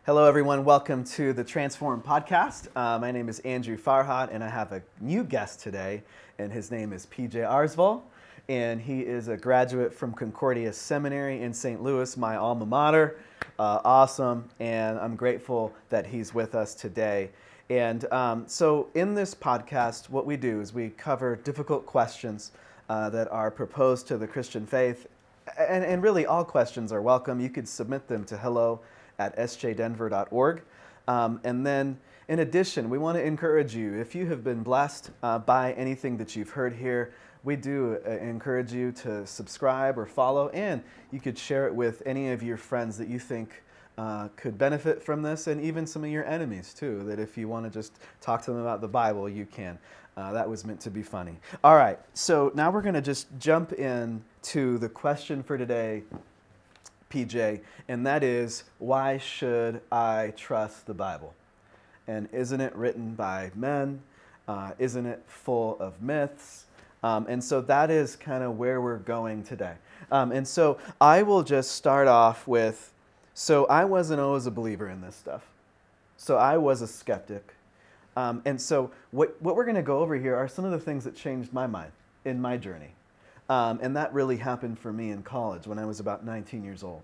Hello, everyone. Welcome to the Transform podcast. My name is Andrew Farhad, and I have a new guest today, and his name is PJ Arsval, and he is a graduate from Concordia Seminary in St. Louis, my alma mater. Awesome, and I'm grateful that he's with us today. And so in this podcast, what we do is we cover difficult questions that are proposed to the Christian faith, and really all questions are welcome. You could submit them to hello@sjdenver.org. And then in addition, we want to encourage you, if you have been blessed by anything that you've heard here, we do encourage you to subscribe or follow, and you could share it with any of your friends that you think could benefit from this, and even some of your enemies too, that if you want to just talk to them about the Bible, you can. That was meant to be funny. All right, so now we're going to just jump in to the question for today, PJ, and that is, why should I trust the Bible? And isn't it written by men? Isn't it full of myths? And so that is kind of where we're going today. And so I will just start off with, so I wasn't always a believer in this stuff. So I was a skeptic. And so what we're going to go over here are some of the things that changed my mind in my journey. And that really happened for me in college when I was about 19 years old.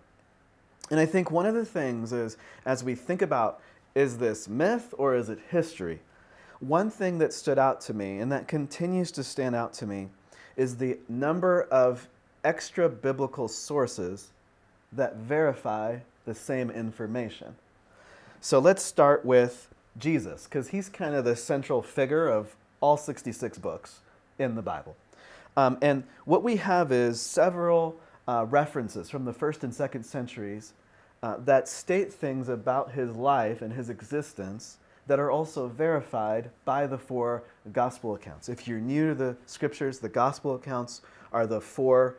And I think one of the things is, as we think about, is this myth or is it history? One thing that stood out to me, and that continues to stand out to me, is the number of extra biblical sources that verify the same information. So let's start with Jesus, because he's kind of the central figure of all 66 books in the Bible. And what we have is several references from the 1st and 2nd centuries that state things about his life and his existence that are also verified by the 4 gospel accounts. If you're new to the scriptures, the gospel accounts are the 4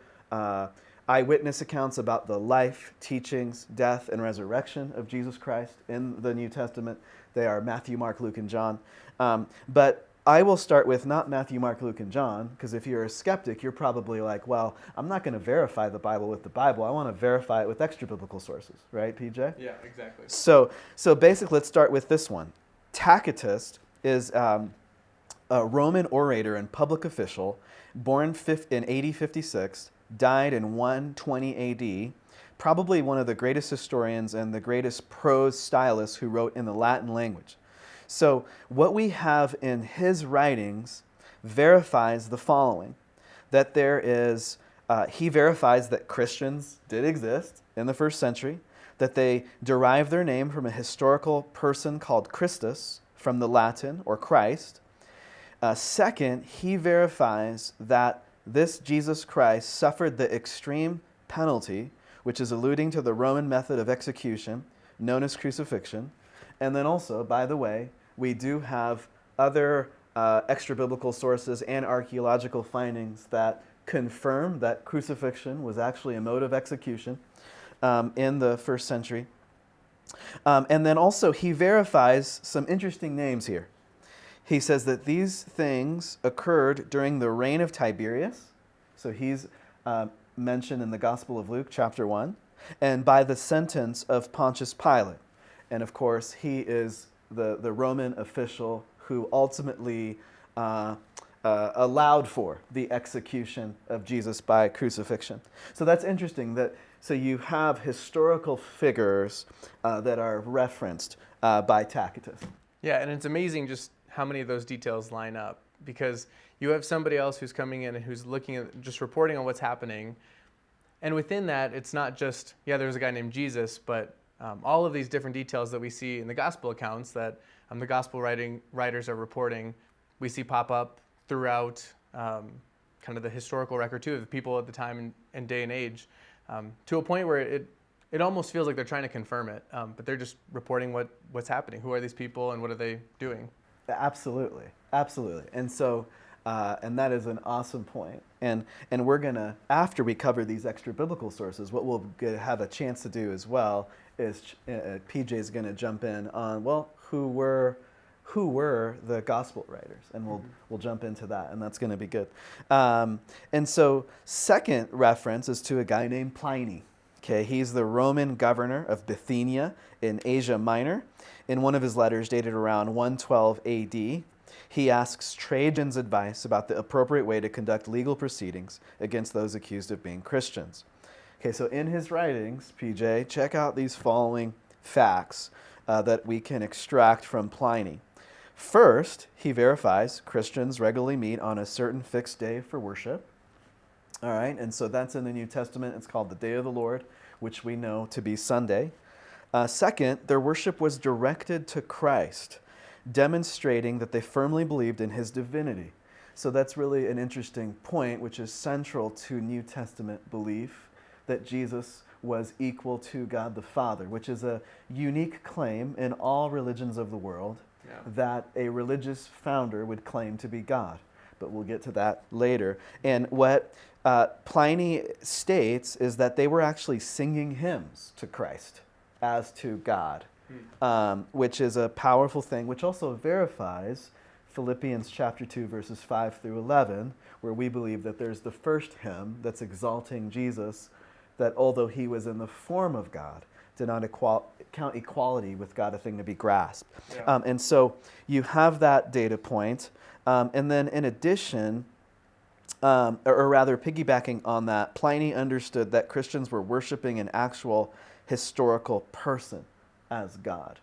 eyewitness accounts about the life, teachings, death, and resurrection of Jesus Christ in the New Testament. They are Matthew, Mark, Luke, and John. But I will start with not Matthew, Mark, Luke, and John, because if you're a skeptic, you're probably like, well, I'm not going to verify the Bible with the Bible. I want to verify it with extra biblical sources, right, PJ? Yeah, exactly. So basically, let's start with this one. Tacitus is a Roman orator and public official, born in AD 56, died in 120 AD, probably one of the greatest historians and the greatest prose stylists who wrote in the Latin language. So what we have in his writings verifies the following, that there is, he verifies that Christians did exist in the 1st century, that they derive their name from a historical person called Christus, from the Latin, or Christ. Second, he verifies that this Jesus Christ suffered the extreme penalty, which is alluding to the Roman method of execution, known as crucifixion. And then also, by the way, we do have other extra-biblical sources and archaeological findings that confirm that crucifixion was actually a mode of execution in the 1st century. And then also, he verifies some interesting names here. He says that these things occurred during the reign of Tiberius. So he's mentioned in the Gospel of Luke, chapter 1, and by the sentence of Pontius Pilate. And of course, he is the Roman official who ultimately allowed for the execution of Jesus by crucifixion. So that's interesting. So you have historical figures that are referenced by Tacitus. Yeah, and it's amazing just how many of those details line up, because you have somebody else who's coming in and who's looking at, just reporting on what's happening. And within that, it's not just, there's a guy named Jesus, but all of these different details that we see in the gospel accounts that the gospel writers are reporting, we see pop up throughout kind of the historical record too of the people at the time and day and age, to a point where it almost feels like they're trying to confirm it, but they're just reporting what's happening. Who are these people and what are they doing? Absolutely. And so, and that is an awesome point. And we're going to, after we cover these extra biblical sources, what we'll have a chance to do as well is PJ is going to jump in on, well, who were the gospel writers, and we'll jump into that, and that's going to be good. And so, second reference is to a guy named Pliny. Okay, he's the Roman governor of Bithynia in Asia Minor. In one of his letters dated around 112 AD, he asks Trajan's advice about the appropriate way to conduct legal proceedings against those accused of being Christians. Okay, so in his writings, PJ, check out these following facts that we can extract from Pliny. First, he verifies Christians regularly meet on a certain fixed day for worship. All right, and so that's in the New Testament. It's called the Day of the Lord, which we know to be Sunday. Second, their worship was directed to Christ, demonstrating that they firmly believed in his divinity. So that's really an interesting point, which is central to New Testament belief, that Jesus was equal to God the Father, which is a unique claim in all religions of the world, that a religious founder would claim to be God. But we'll get to that later. And what Pliny states is that they were actually singing hymns to Christ as to God, which is a powerful thing, which also verifies Philippians chapter 2, verses 5 through 11, where we believe that there's the first hymn that's exalting Jesus, that although he was in the form of God, did not count equality with God a thing to be grasped. Yeah. And so you have that data point. And then in addition, or rather piggybacking on that, Pliny understood that Christians were worshiping an actual historical person as God.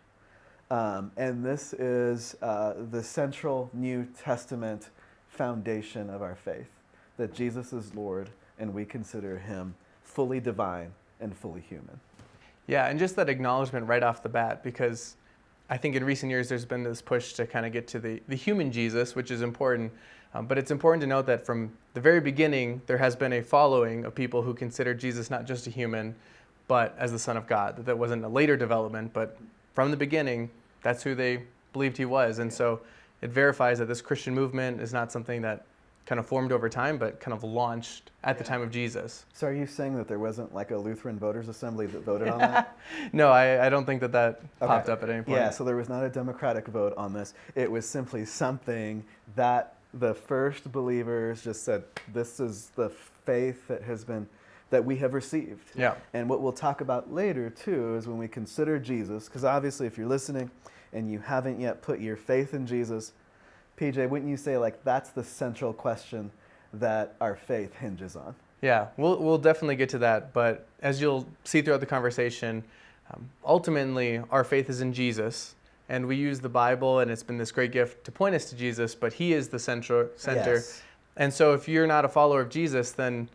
And this is the central New Testament foundation of our faith, that Jesus is Lord and we consider him fully divine and fully human. Yeah, and just that acknowledgement right off the bat, because I think in recent years there's been this push to kind of get to the human Jesus, which is important. But it's important to note that from the very beginning, there has been a following of people who consider Jesus not just a human, but as the Son of God. That wasn't a later development, but from the beginning, that's who they believed he was. And so it verifies that this Christian movement is not something that kind of formed over time, but kind of launched at the time of Jesus. So are you saying that there wasn't like a Lutheran voters assembly that voted on that? No, I don't think that popped up at any point. Yeah, so there was not a democratic vote on this. It was simply something that the first believers just said, this is the faith that we have received. Yeah. And what we'll talk about later too is when we consider Jesus, because obviously if you're listening and you haven't yet put your faith in Jesus, PJ, wouldn't you say like that's the central question that our faith hinges on? Yeah, we'll definitely get to that. But as you'll see throughout the conversation, ultimately our faith is in Jesus. And we use the Bible, and it's been this great gift to point us to Jesus, but he is the center. Yes. And so if you're not a follower of Jesus, then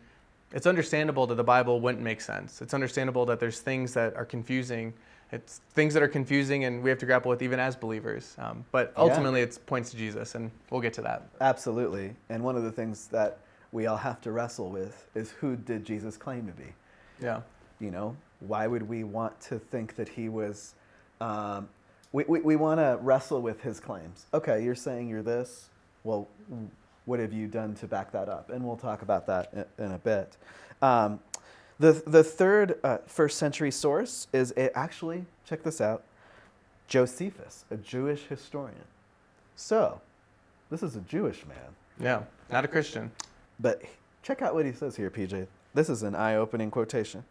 it's understandable that the Bible wouldn't make sense. It's understandable that there's things that are confusing. It's things that are confusing and we have to grapple with even as believers. But ultimately it points to Jesus, and we'll get to that. Absolutely. And one of the things that we all have to wrestle with is, who did Jesus claim to be? Yeah. You know, why would we want to think that he was... We want to wrestle with his claims. Okay, you're saying you're this. Well, what have you done to back that up? And we'll talk about that in a bit. The third first century source is actually, check this out, Josephus, a Jewish historian. So, this is a Jewish man. Yeah, not a Christian. But check out what he says here, PJ. This is an eye-opening quotation.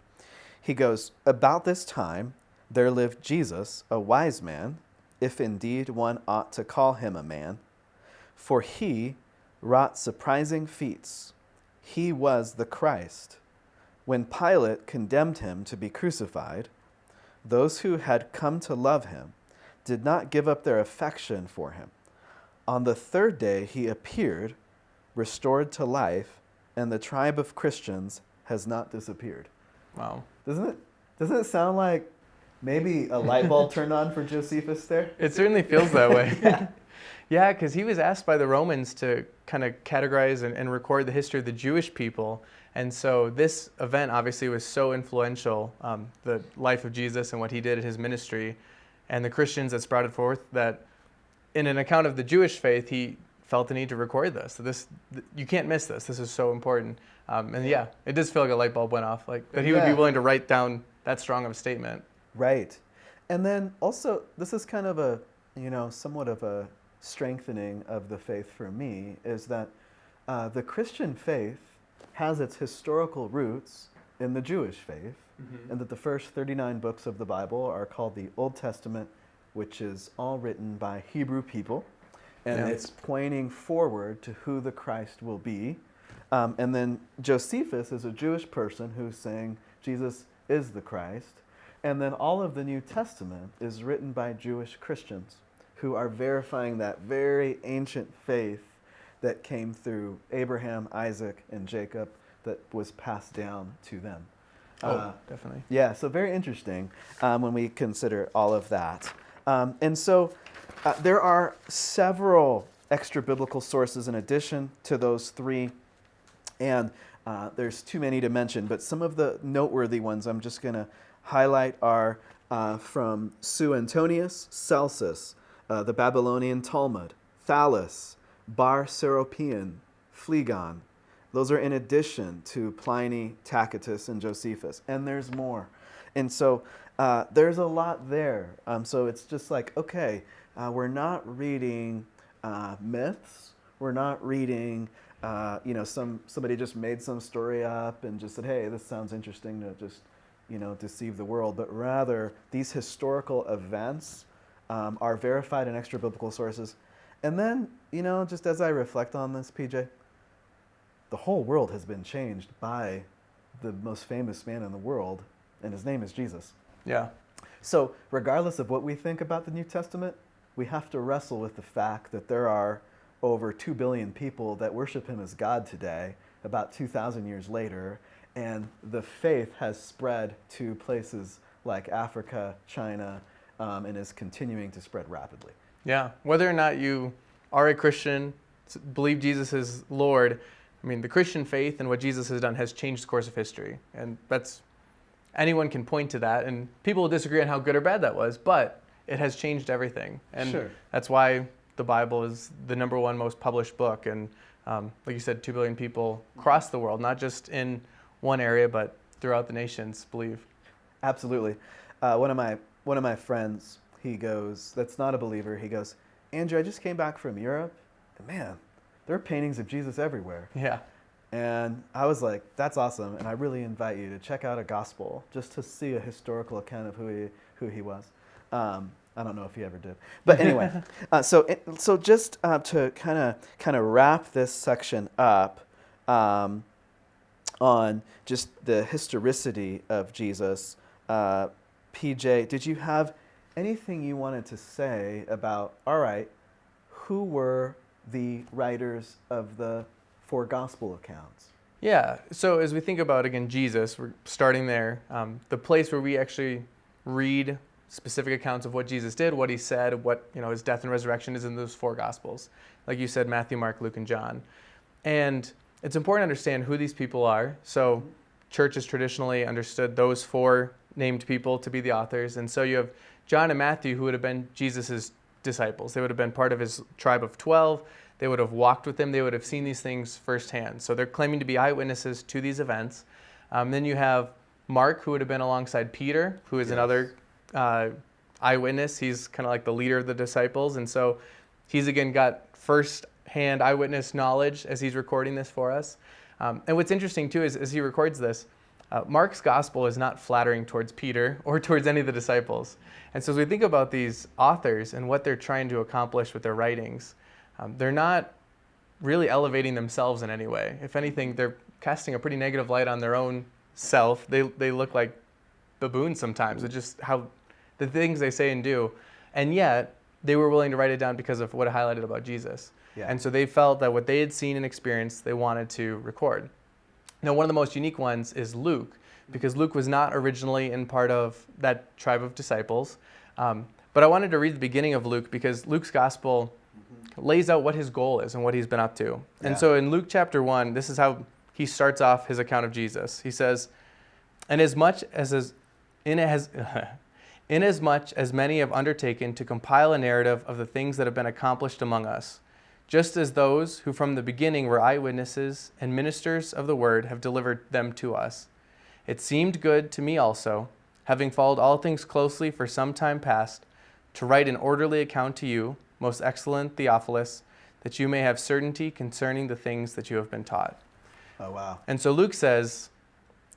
He goes, "About this time, there lived Jesus, a wise man, if indeed one ought to call him a man, for he wrought surprising feats. He was the Christ. When Pilate condemned him to be crucified, those who had come to love him did not give up their affection for him. On the third day he appeared, restored to life, and the tribe of Christians has not disappeared." Wow. Doesn't it sound like maybe a light bulb turned on for Josephus there? It certainly feels that way. Yeah, because he was asked by the Romans to kind of categorize and record the history of the Jewish people. And so this event obviously was so influential, the life of Jesus and what he did in his ministry, and the Christians that sprouted forth, that in an account of the Jewish faith, he felt the need to record this. So you can't miss this. This is so important. And yeah, it does feel like a light bulb went off, like that he would be willing to write down that strong of a statement. Right. And then also, this is kind of a, somewhat of a strengthening of the faith for me, is that the Christian faith has its historical roots in the Jewish faith, and that the first 39 books of the Bible are called the Old Testament, which is all written by Hebrew people, and Yeah. it's pointing forward to who the Christ will be. And then Josephus is a Jewish person who's saying Jesus is the Christ. And then all of the New Testament is written by Jewish Christians who are verifying that very ancient faith that came through Abraham, Isaac, and Jacob that was passed down to them. Definitely. Yeah, so very interesting when we consider all of that. And so there are several extra biblical sources in addition to those three. And there's too many to mention, but some of the noteworthy ones I'm just going to highlight are from Suetonius, Celsus, the Babylonian Talmud, Thallus, Bar Serapion, Phlegon. Those are in addition to Pliny, Tacitus, and Josephus. And there's more. And so there's a lot there. So it's just like, okay, we're not reading myths. We're not reading, somebody just made some story up and just said, hey, this sounds interesting to just, deceive the world. But rather, these historical events are verified in extra biblical sources. And then, just as I reflect on this, PJ, the whole world has been changed by the most famous man in the world, and his name is Jesus. Yeah. So regardless of what we think about the New Testament, we have to wrestle with the fact that there are over 2 billion people that worship him as God today, about 2,000 years later, and the faith has spread to places like Africa, China, and is continuing to spread rapidly. Yeah. Whether or not you are a Christian, believe Jesus is Lord, I mean, the Christian faith and what Jesus has done has changed the course of history. And anyone can point to that, and people will disagree on how good or bad that was, but it has changed everything. And Sure. That's why the Bible is the number one most published book. And like you said, 2 billion people across the world, not just in one area, but throughout the nations believe. Absolutely. One of my friends, he goes, that's not a believer, he goes, Andrew, I just came back from Europe, and man, there are paintings of Jesus everywhere. Yeah. And I was like, that's awesome, and I really invite you to check out a gospel just to see a historical account of who he was. I don't know if he ever did, but anyway. So just to kind of wrap this section up on just the historicity of Jesus, PJ, did you have anything you wanted to say about, all right, who were the writers of the 4 gospel accounts? Yeah. So as we think about, again, Jesus, we're starting there. The place where we actually read specific accounts of what Jesus did, what he said, what his death and resurrection is in those 4 gospels. Like you said, Matthew, Mark, Luke, and John. And it's important to understand who these people are. So church has traditionally understood those 4 named people to be the authors. And so you have John and Matthew, who would have been Jesus's disciples. They would have been part of his tribe of 12. They would have walked with him. They would have seen these things firsthand. So they're claiming to be eyewitnesses to these events. Then you have Mark, who would have been alongside Peter, who is another eyewitness. He's kind of like the leader of the disciples. And so he's, again, got first-hand eyewitness knowledge as he's recording this for us. And what's interesting, too, is as he records this, Mark's gospel is not flattering towards Peter or towards any of the disciples. And so as we think about these authors and what they're trying to accomplish with their writings, they're not really elevating themselves in any way. If anything, they're casting a pretty negative light on their own self. They look like baboons sometimes. It's just how the things they say and do. And yet, they were willing to write it down because of what it highlighted about Jesus. Yeah. And so they felt that what they had seen and experienced, they wanted to record. Now, one of the most unique ones is Luke, because Luke was not originally in part of that tribe of disciples. But I wanted to read the beginning of Luke because Luke's gospel lays out what his goal is and what he's been up to. Yeah. And so in Luke chapter 1, this is how he starts off his account of Jesus. He says, inasmuch as many have undertaken to compile a narrative of the things that have been accomplished among us, just as those who from the beginning were eyewitnesses and ministers of the word have delivered them to us. It seemed good to me also, having followed all things closely for some time past, to write an orderly account to you, most excellent Theophilus, that you may have certainty concerning the things that you have been taught. Oh, wow. And so Luke says,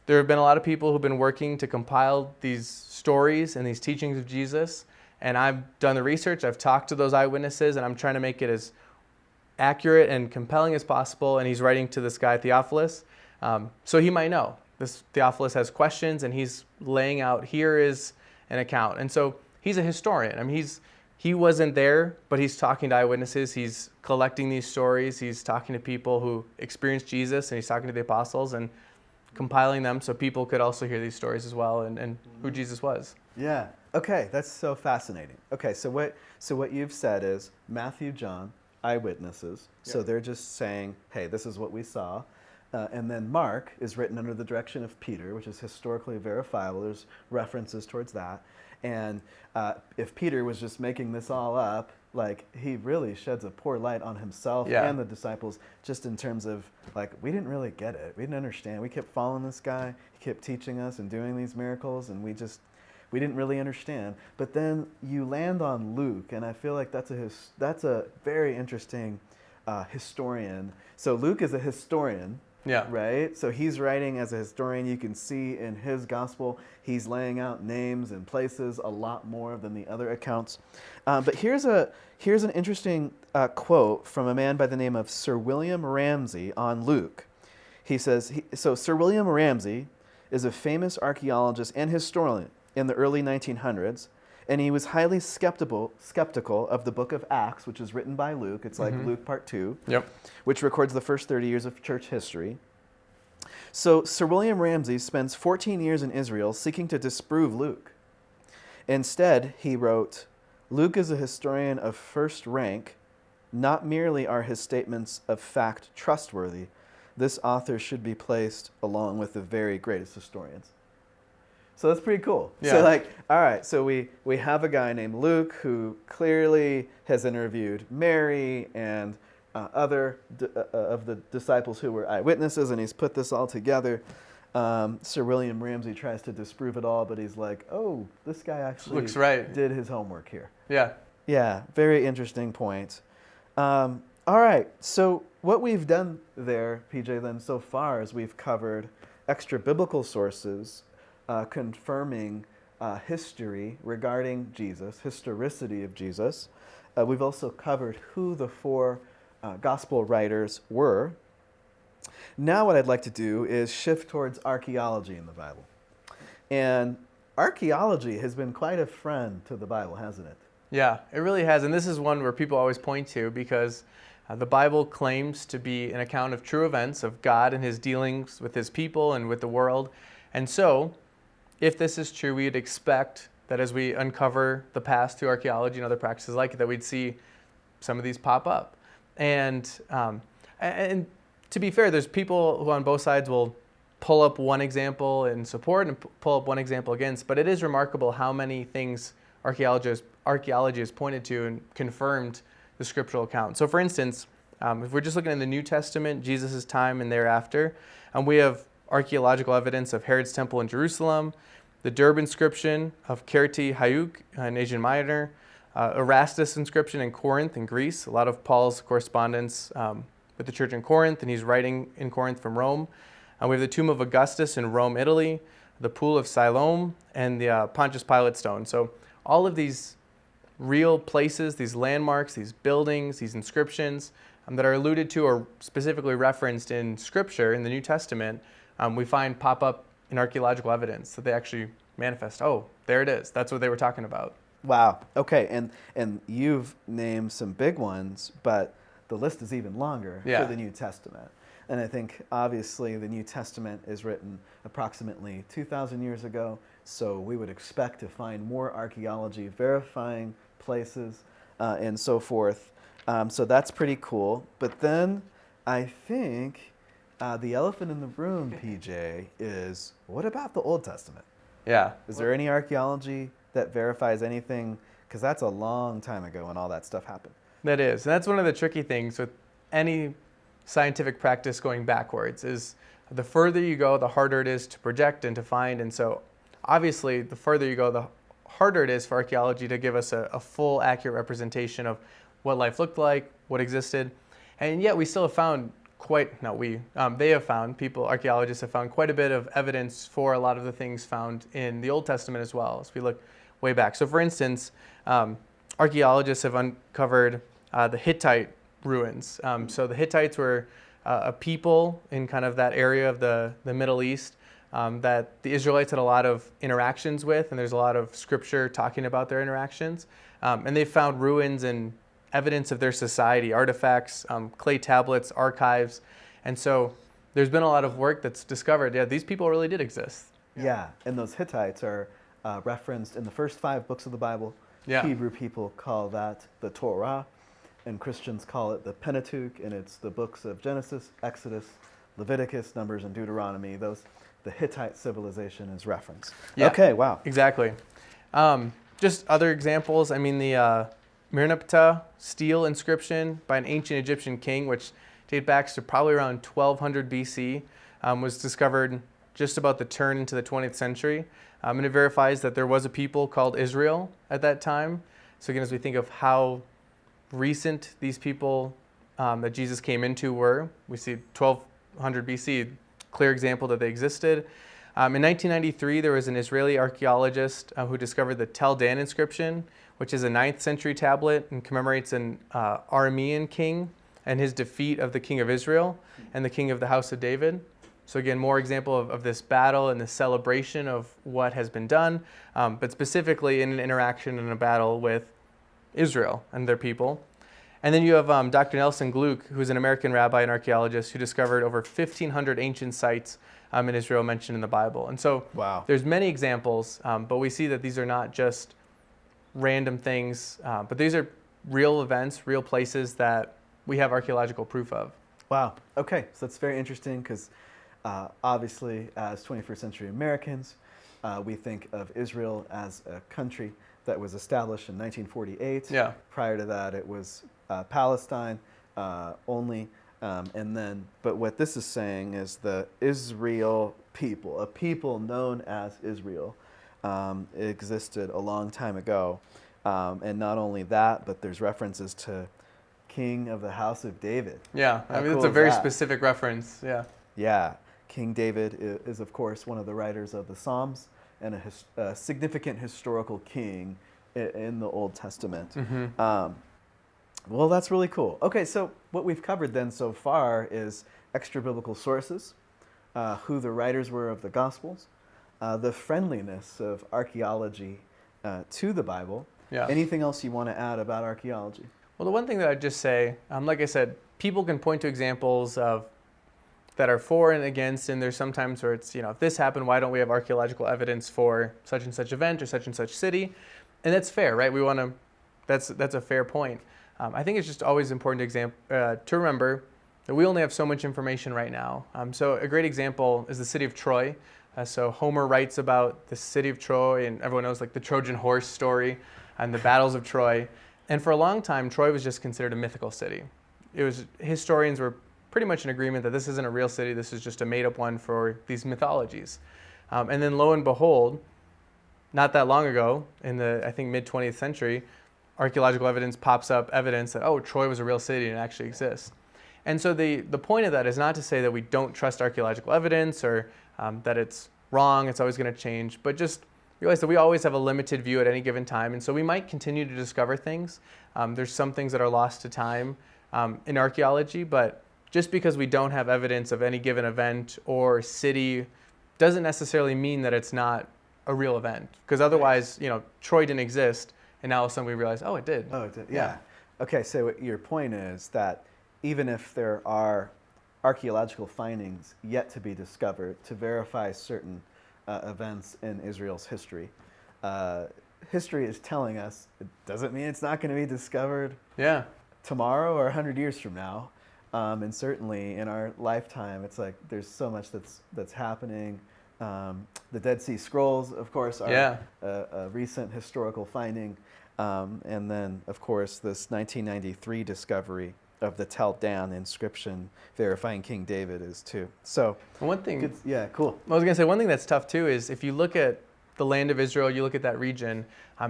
there have been a lot of people who've been working to compile these stories and these teachings of Jesus. And I've done the research, I've talked to those eyewitnesses, and I'm trying to make it as accurate and compelling as possible. And he's writing to this guy, Theophilus. So he might know. This Theophilus has questions, and he's laying out, here is an account. And so he's a historian. I mean, he wasn't there, but he's talking to eyewitnesses. He's collecting these stories. He's talking to people who experienced Jesus, and he's talking to the apostles and compiling them so people could also hear these stories as well and who Jesus was. Yeah. Okay, that's so fascinating. Okay, so what you've said is Matthew, John, eyewitnesses. Yep. So they're just saying, hey, this is what we saw. And then Mark is written under the direction of Peter, which is historically verifiable. There's references towards that. And if Peter was just making this all up, like, he really sheds a poor light on himself and the disciples, just in terms of, like, we didn't really get it. We didn't understand. We kept following this guy. He kept teaching us and doing these miracles, and we didn't really understand. But then you land on Luke, and I feel like that's a very interesting historian. So Luke is a historian. Yeah. Right? So he's writing as a historian. You can see in his gospel, he's laying out names and places a lot more than the other accounts. But here's an interesting quote from a man by the name of Sir William Ramsay on Luke. He says, so Sir William Ramsay is a famous archaeologist and historian in the early 1900s, and he was highly skeptical of the book of Acts, which is written by Luke. It's like Luke part 2, which records the first 30 years of church history. So Sir William Ramsay spends 14 years in Israel seeking to disprove Luke. Instead, he wrote, Luke is a historian of first rank. Not merely are his statements of fact trustworthy, this author should be placed along with the very greatest historians. So that's pretty cool. Yeah. So like, all right, so we have a guy named Luke who clearly has interviewed Mary and other of the disciples who were eyewitnesses, and he's put this all together. Sir William Ramsay tries to disprove it all, but he's like, oh, this guy actually looks right. Did his homework here. Yeah. Yeah, very interesting point. All right, so what we've done there, PJ, then so far is we've covered extra biblical sources confirming history regarding Jesus, historicity of Jesus. We've also covered who the 4 gospel writers were. Now what I'd like to do is shift towards archaeology in the Bible. And archaeology has been quite a friend to the Bible, hasn't it? Yeah, it really has. And this is one where people always point to because the Bible claims to be an account of true events of God and his dealings with his people and with the world. And so, if this is true, we'd expect that as we uncover the past through archaeology and other practices like it, that we'd see some of these pop up. And to be fair, there's people who on both sides will pull up one example in support and pull up one example against, but it is remarkable how many things archaeology has pointed to and confirmed the scriptural account. So for instance, if we're just looking in the New Testament, Jesus' time and thereafter, we have archaeological evidence of Herod's temple in Jerusalem, the Durban inscription of Kerti Hayuk in Asia Minor, Erastus inscription in Corinth in Greece, a lot of Paul's correspondence with the church in Corinth, and he's writing in Corinth from Rome. We have the tomb of Augustus in Rome, Italy, the pool of Siloam, and the Pontius Pilate stone. So all of these real places, these landmarks, these buildings, these inscriptions that are alluded to or specifically referenced in Scripture in the New Testament, we find pop up in archaeological evidence that they actually manifest. Oh, there it is. That's what they were talking about. Wow. Okay, and you've named some big ones, but the list is even longer for the New Testament. And I think obviously the New Testament is written approximately 2,000 years ago, so we would expect to find more archaeology verifying places and so forth. So that's pretty cool. But then I think the elephant in the room, PJ, is what about the Old Testament? Yeah. Is there any archaeology that verifies anything? Because that's a long time ago when all that stuff happened. That is. And that's one of the tricky things with any scientific practice going backwards is the further you go, the harder it is to project and to find. And so obviously the further you go, the harder it is for archaeology to give us a full, accurate representation of what life looked like, what existed. And yet we still have found archaeologists have found quite a bit of evidence for a lot of the things found in the Old Testament as well, as we look way back. So for instance, archaeologists have uncovered the Hittite ruins. So the Hittites were a people in kind of that area of the Middle East that the Israelites had a lot of interactions with, and there's a lot of scripture talking about their interactions. And they found ruins and evidence of their society, artifacts, clay tablets, archives. And so there's been a lot of work that's discovered, these people really did exist. Yeah, and those Hittites are referenced in the first 5 books of the Bible. Yeah. Hebrew people call that the Torah, and Christians call it the Pentateuch, and it's the books of Genesis, Exodus, Leviticus, Numbers, and Deuteronomy. The Hittite civilization is referenced. Yeah, okay, wow. Exactly. Just other examples, the Merneptah stele inscription by an ancient Egyptian king, which dates back to probably around 1200 BC, was discovered just about the turn into the 20th century. And it verifies that there was a people called Israel at that time. So again, as we think of how recent these people that Jesus came into were, we see 1200 BC, clear example that they existed. In 1993, there was an Israeli archaeologist who discovered the Tel Dan inscription, which is a 9th century tablet and commemorates an Aramean king and his defeat of the king of Israel and the king of the house of David. So again, more example of this battle and the celebration of what has been done, but specifically in an interaction and a battle with Israel and their people. And then you have Dr. Nelson Gluck, who's an American rabbi and archaeologist who discovered over 1,500 ancient sites in Israel mentioned in the Bible. And so There's many examples, but we see that these are not just random things, but these are real events, real places that we have archaeological proof of. Wow. Okay, so that's very interesting because obviously as 21st century Americans, we think of Israel as a country that was established in 1948. Yeah. Prior to that, it was Palestine only. But what this is saying is the Israel people, a people known as Israel, existed a long time ago. And not only that, but there's references to King of the House of David. Yeah, How cool it's a is very that? specific reference. Yeah. Yeah, King David is of course one of the writers of the Psalms and a significant historical king in the Old Testament. Mm-hmm. Well, that's really cool. Okay, so what we've covered then so far is extra biblical sources, who the writers were of the Gospels, the friendliness of archaeology to the Bible. Yeah. Anything else you want to add about archaeology? Well, the one thing that I'd just say, like I said, people can point to examples of that are for and against, and there's sometimes where it's, if this happened, why don't we have archaeological evidence for such and such event or such and such city? And that's fair, right? We want to. That's a fair point. I think it's just always important to remember that we only have so much information right now. So a great example is the city of Troy. So Homer writes about the city of Troy, and everyone knows like the Trojan horse story and the battles of Troy. And for a long time, Troy was just considered a mythical city. Historians were pretty much in agreement that this isn't a real city. This is just a made-up one for these mythologies. And then lo and behold, not that long ago, in the I think mid-20th century, archaeological evidence pops up evidence that Troy was a real city and it actually exists. And so the point of that is not to say that we don't trust archaeological evidence or that it's wrong, it's always going to change, but just realize that we always have a limited view at any given time, and so we might continue to discover things. There's some things that are lost to time in archaeology, but just because we don't have evidence of any given event or city doesn't necessarily mean that it's not a real event. Because otherwise, Troy didn't exist, and now all of a sudden we realize, it did. Oh, it did. Yeah. Okay, so your point is that even if there are archaeological findings yet to be discovered to verify certain events in Israel's history, history is telling us it doesn't mean it's not going to be discovered tomorrow or 100 years from now. And certainly in our lifetime, it's like there's so much that's happening. The Dead Sea Scrolls, of course, are a recent historical finding. And then, of course, this 1993 discovery of the Tel Dan inscription verifying King David is too. So one thing, cool. I was going to say one thing that's tough too is if you look at the land of Israel, you look at that region,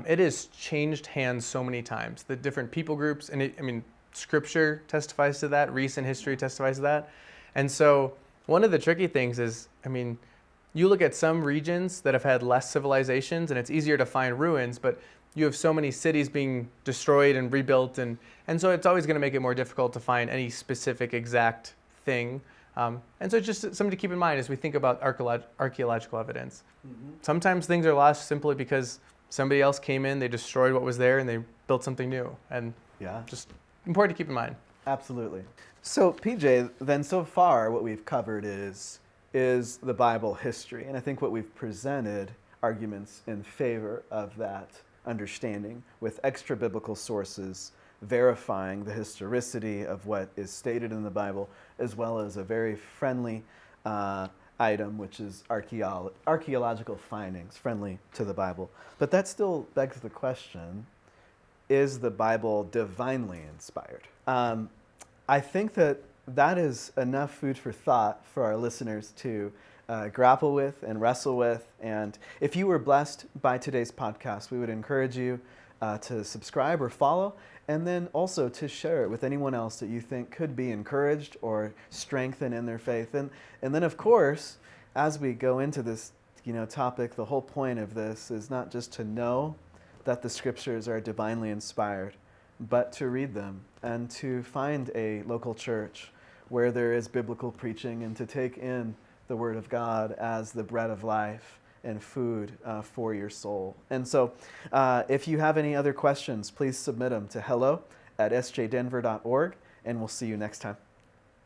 it has changed hands so many times. The different people groups, and Scripture testifies to that. Recent history testifies to that. And so one of the tricky things is, I mean, you look at some regions that have had less civilizations, and it's easier to find ruins, but you have so many cities being destroyed and rebuilt, and so it's always going to make it more difficult to find any specific exact thing. And so it's just something to keep in mind as we think about archaeological evidence. Mm-hmm. Sometimes things are lost simply because somebody else came in, they destroyed what was there, and they built something new. And just important to keep in mind. Absolutely. So PJ, then so far what we've covered is the Bible history. And I think what we've presented arguments in favor of that understanding with extra biblical sources verifying the historicity of what is stated in the Bible, as well as a very friendly item, which is archaeological findings, friendly to the Bible. But that still begs the question, is the Bible divinely inspired? I think that is enough food for thought for our listeners to grapple with and wrestle with. And if you were blessed by today's podcast, we would encourage you to subscribe or follow, and then also to share it with anyone else that you think could be encouraged or strengthened in their faith. And then, of course, as we go into this topic, the whole point of this is not just to know that the Scriptures are divinely inspired, but to read them and to find a local church where there is biblical preaching and to take in the Word of God as the bread of life and food for your soul. And so if you have any other questions, please submit them to hello@sjdenver.org, and we'll see you next time.